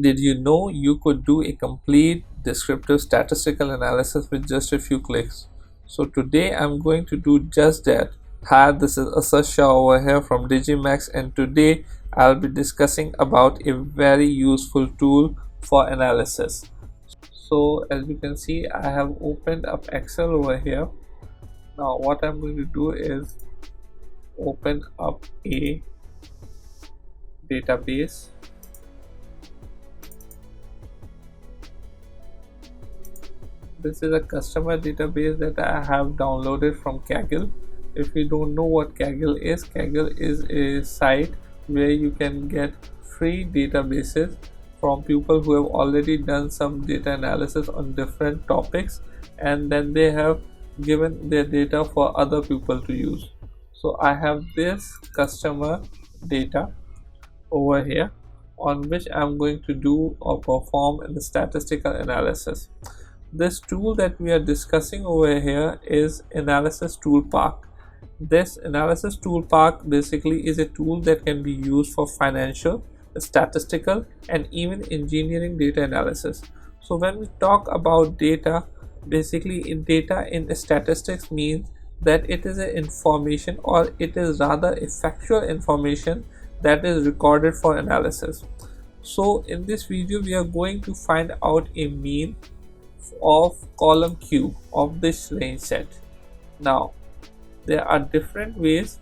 Did you know you could do a complete descriptive statistical analysis with just a few clicks? So today I'm going to do just that. Hi, this is Asad Shah over here from Digimax, and today I'll be discussing about a very useful tool for analysis. So as you can see, I have opened up Excel over here. Now what I'm going to do is open up a database. This is a customer database that I have downloaded from Kaggle. If you don't know what Kaggle is a site where you can get free databases from people who have already done some data analysis on different topics, and then they have given their data for other people to use. So I have this customer data over here on which I'm going to do or perform the statistical analysis. This tool that we are discussing over here is Analysis ToolPak. This Analysis ToolPak basically is a tool that can be used for financial, statistical, and even engineering data analysis. So when we talk about data, basically data in statistics means that it is an information, or it is rather a factual information that is recorded for analysis. So in this video we are going to find out a mean of column Q of this range set. Now there are different ways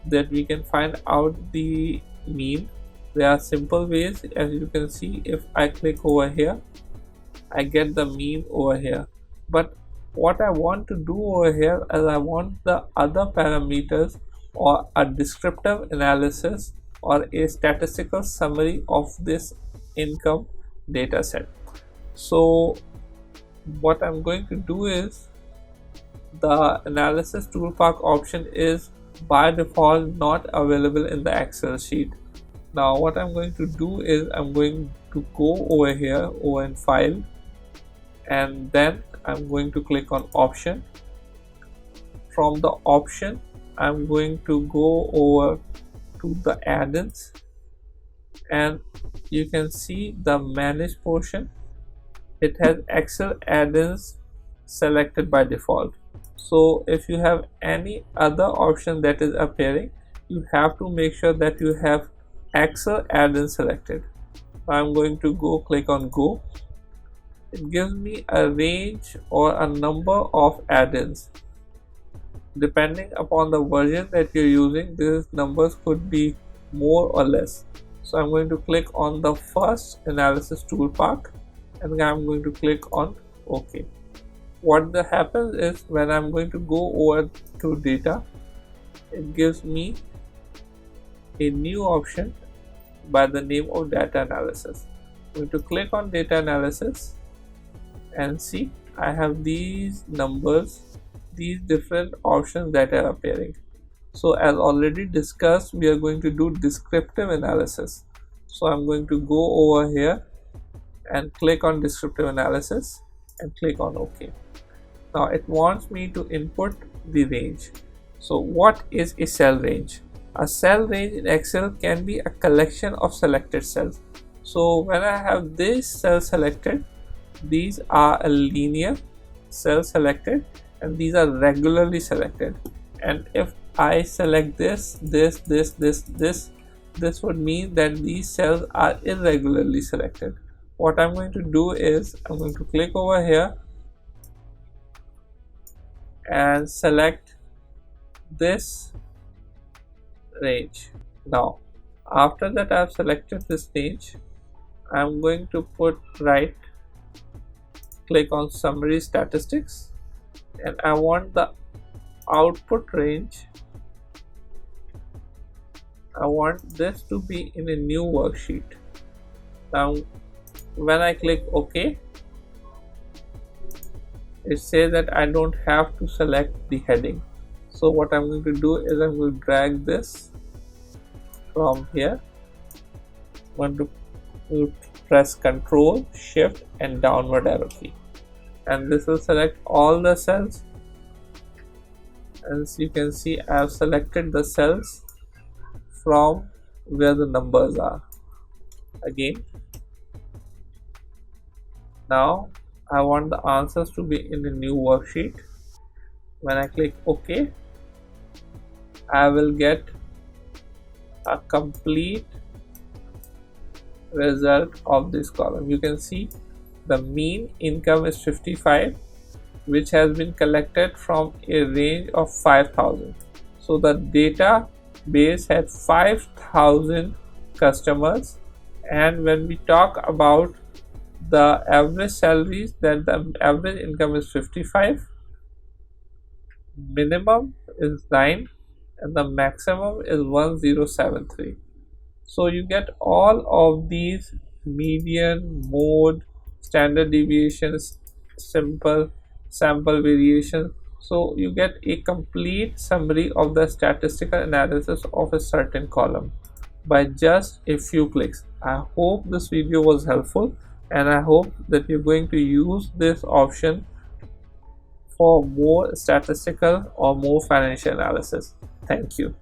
that we can find out the mean. There are simple ways. As you can see, if I click over here, I get the mean over here. But what I want to do over here is I want the other parameters, or a descriptive analysis or a statistical summary of this income data set. So what I'm going to do is, the Analysis ToolPak option is by default not available in the Excel sheet. Now what I'm going to do is I'm going to go over here, over in File, and then I'm going to click on Option. From the option I'm going to go over to the add-ins, and you can see the Manage portion. It has Excel add-ins selected by default. So if you have any other option that is appearing, you have to make sure that you have Excel add-in selected. I'm going to go click on Go. It gives me a range or a number of add-ins. Depending upon the version that you're using, these numbers could be more or less. So I'm going to click on the first Analysis ToolPak, and I'm going to click on OK. What that happens is, when I'm going to go over to data, it gives me a new option by the name of data analysis. I'm going to click on data analysis, and see I have these numbers, these different options that are appearing. So as already discussed, we are going to do descriptive analysis. So I'm going to go over here and click on descriptive analysis and click on OK. Now it wants me to input the range. So what is a cell range? A cell range in Excel can be a collection of selected cells. So when I have this cell selected, these are a linear cell selected, and these are regularly selected. And if I select this would mean that these cells are irregularly selected. What I'm going to do is I'm going to click over here and select this range. Now after that I've selected this range, I'm going to put click on Summary Statistics, and I want the output range. I want this to be in a new worksheet. Now when I click OK, it says that I don't have to select the heading. So what I'm going to do is I'm going to drag this from here. I'm going to press Ctrl, Shift and downward arrow key, and this will select all the cells. As you can see, I have selected the cells from where the numbers are. Again, Now I want the answers to be in a new worksheet. When I click OK, I will get a complete result of this column. You can see the mean income is 55, which has been collected from a range of 5,000. So the database had 5,000 customers, and when we talk about the average salaries, that the average income is 55, minimum is 9, and the maximum is 1073. So you get all of these: median, mode, standard deviations, simple, sample variation. So you get a complete summary of the statistical analysis of a certain column by just a few clicks. I hope this video was helpful, and I hope that you're going to use this option for more statistical or more financial analysis. Thank you.